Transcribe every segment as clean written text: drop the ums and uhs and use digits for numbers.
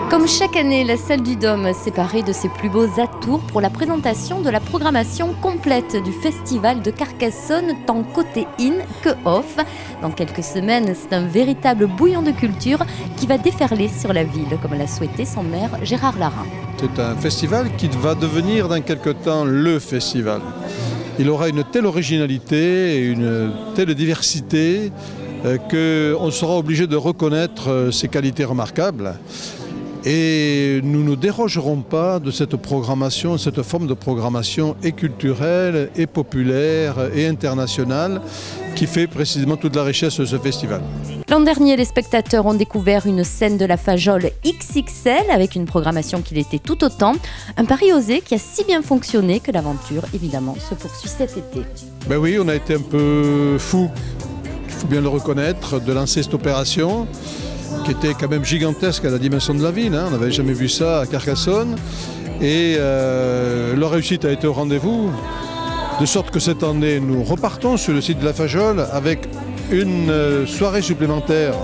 Comme chaque année, la salle du Dôme s'est parée de ses plus beaux atours pour la présentation de la programmation complète du festival de Carcassonne, tant côté in que off. Dans quelques semaines, c'est un véritable bouillon de culture qui va déferler sur la ville, comme l'a souhaité son maire Gérard Larin. C'est un festival qui va devenir dans quelque temps le festival. Il aura une telle originalité et une telle diversité qu'on sera obligé de reconnaître ses qualités remarquables. Et nous ne dérogerons pas de cette programmation, cette forme de programmation et culturelle, et populaire, et internationale, qui fait précisément toute la richesse de ce festival. L'an dernier, les spectateurs ont découvert une scène de la Fajole XXL avec une programmation qui l'était tout autant. Un pari osé qui a si bien fonctionné que l'aventure, évidemment, se poursuit cet été. Ben oui, on a été un peu fous, il faut bien le reconnaître, de lancer cette opération, qui était quand même gigantesque à la dimension de la ville. On n'avait jamais vu ça à Carcassonne. Et leur réussite a été au rendez-vous. De sorte que cette année, nous repartons sur le site de la Fajole avec une soirée supplémentaire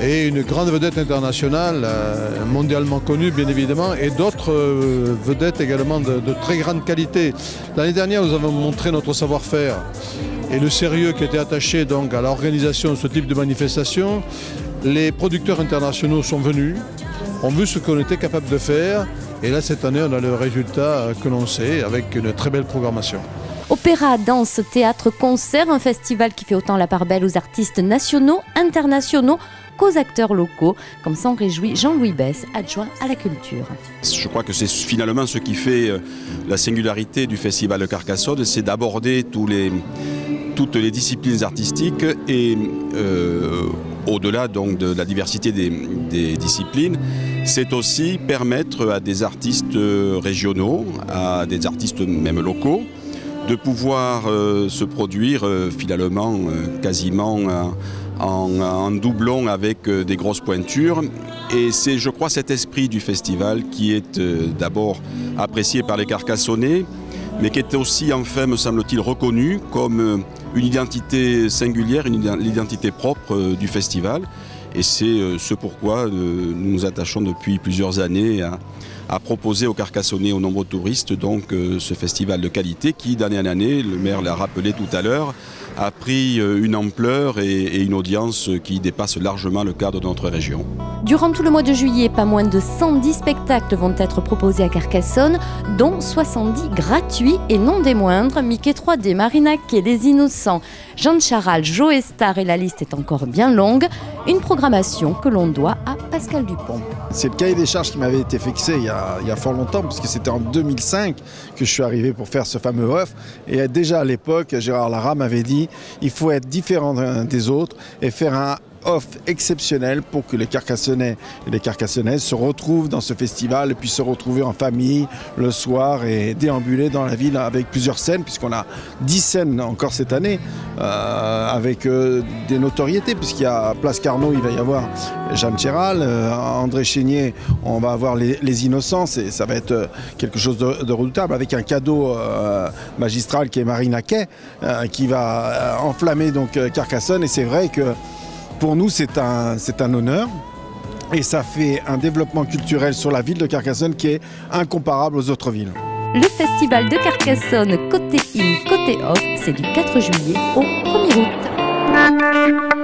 et une grande vedette internationale, mondialement connue bien évidemment, et d'autres vedettes également de très grande qualité. L'année dernière, nous avons montré notre savoir-faire et le sérieux qui était attaché donc à l'organisation de ce type de manifestation. Les producteurs internationaux sont venus, ont vu ce qu'on était capable de faire, et là cette année on a le résultat que l'on sait, avec une très belle programmation. Opéra, danse, théâtre, concert, un festival qui fait autant la part belle aux artistes nationaux, internationaux qu'aux acteurs locaux, comme s'en réjouit Jean-Louis Besse, adjoint à la culture. Je crois que c'est finalement ce qui fait la singularité du Festival de Carcassonne, c'est d'aborder toutes les disciplines artistiques et au-delà donc de la diversité des disciplines, c'est aussi permettre à des artistes régionaux, à des artistes même locaux, de pouvoir se produire finalement quasiment en doublon avec des grosses pointures. Et c'est, je crois, cet esprit du festival qui est d'abord apprécié par les Carcassonnais, mais qui est aussi, enfin, me semble-t-il, reconnu comme une identité singulière, une identité propre du festival. Et c'est ce pourquoi nous nous attachons depuis plusieurs années à proposer aux Carcassonnais, aux nombreux touristes, donc ce festival de qualité qui, d'année en année, le maire l'a rappelé tout à l'heure, a pris une ampleur et une audience qui dépasse largement le cadre de notre région. Durant tout le mois de juillet, pas moins de 110 spectacles vont être proposés à Carcassonne, dont 70 gratuits et non des moindres. Mickey 3D, Marina Kaye, Les Innocents, Jeanne Charal, Joe Star, et la liste est encore bien longue. Une programmation que l'on doit à Pascal Dupont. C'est le cahier des charges qui m'avait été fixé il y a fort longtemps, puisque c'était en 2005 que je suis arrivé pour faire ce fameux off. Et déjà à l'époque, Gérard Larin m'avait dit il faut être différent des autres et faire un off exceptionnel pour que les Carcassonnais et les Carcassonnaises se retrouvent dans ce festival et puissent se retrouver en famille le soir et déambuler dans la ville avec plusieurs scènes, puisqu'on a 10 scènes encore cette année avec des notoriétés, puisqu'il y a Place Carnot, il va y avoir Jeanne Charal, André Chénier, on va avoir les Innocents, et ça va être quelque chose de redoutable, avec un cadeau magistral qui est Marina Kaye, qui va enflammer donc Carcassonne. Et c'est vrai que pour nous, c'est un honneur et ça fait un développement culturel sur la ville de Carcassonne qui est incomparable aux autres villes. Le festival de Carcassonne, côté in, côté off, c'est du 4 juillet au 1er août.